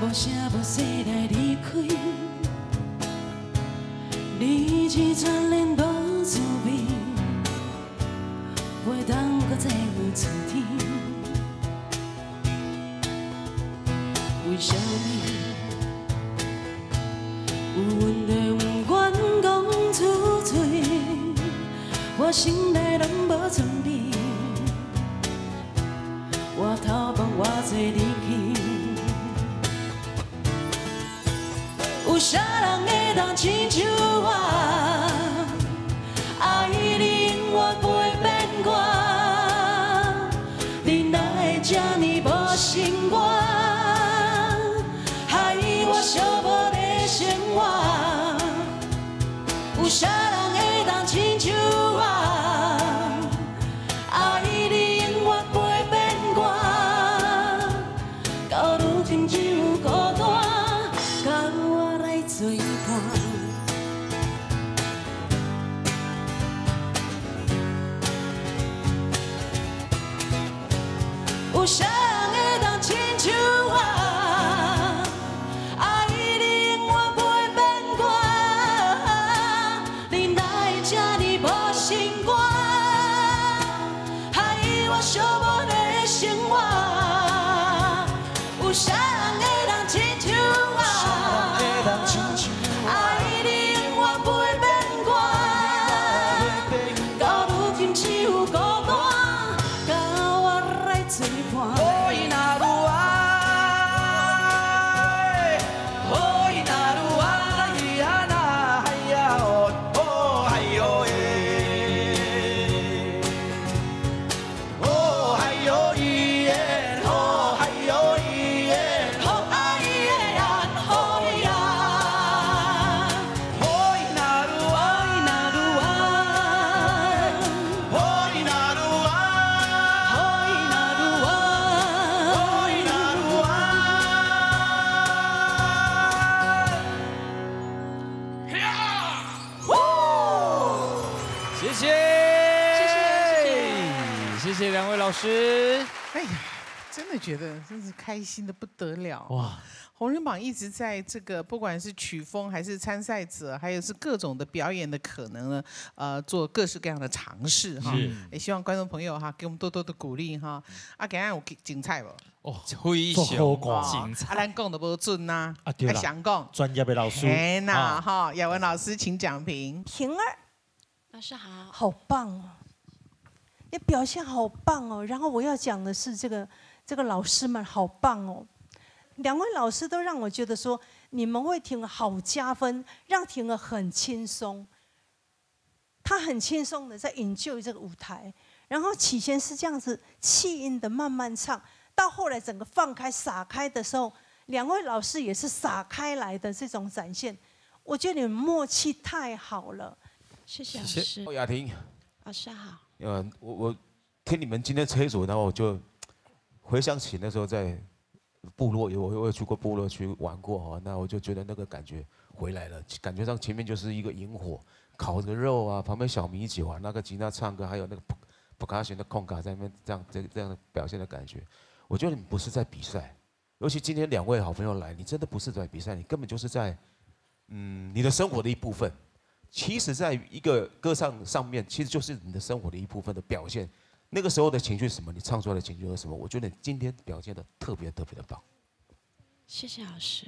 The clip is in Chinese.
无声无息来离开，你只全然无滋味，袂当搁再有春天。为什么有阮的不愿讲出嘴？我心内拢无准备，我头放偌济力气。 有啥人会当亲像我，爱你永远袂变我，你哪会这呢无心肝，害我寂寞的生活。有啥人会当亲像我，爱你永远袂变我，到如今只有孤单。 做伴，有啥人会当亲像我？爱你永远袂变我，你哪会这呢无心肝，害我寂寞的生活。有啥人会当亲像我？ 爱你永远袂变我，到如今只有孤单，甲我来作伴。哦，伊若愈爱，哦，伊若愈爱，伊啊那哎呀哦哦哎呦耶，哦哎呦耶，哦哎呦耶，哦哎耶呀，哦呀。 谢谢，谢谢两位老师。哎呀，真的觉得真是开心的不得了哇！红人榜一直在这个不管是曲风还是参赛者，还有是各种的表演的可能呢，做各式各样的尝试哈。也希望观众朋友哈给我们多多的鼓励哈。啊，今日有精彩不？哦，非常精彩。啊，咱讲的不准呐，对啦，想讲专业的老师。哎呐哈，雅文老师请讲评。平儿，老师好，好棒哦！你表现好棒哦。然后我要讲的是这个老师们好棒哦。 两位老师都让我觉得说，你们为婷儿好加分，让婷儿很轻松。她很轻松的在 enjoy 这个舞台，然后起先是这样子气音的慢慢唱，到后来整个放开洒开的时候，两位老师也是洒开来的这种展现，我觉得你们默契太好了。谢谢老师。雅婷，老师好。我听你们今天这一组，然后我就回想起那时候在。 部落我有去过部落去玩过哈，那我就觉得那个感觉回来了，感觉上前面就是一个萤火，烤着肉啊，旁边小米酒啊，那个吉他唱歌，还有那个普卡弦的空卡在那边这样的表现的感觉，我觉得你不是在比赛，尤其今天两位好朋友来，你真的不是在比赛，你根本就是在你的生活的一部分。其实，在一个歌唱上面，其实就是你的生活的一部分的表现。 那个时候的情绪是什么？你唱出来的情绪是什么？我觉得你今天表现的特别的棒。谢谢老师。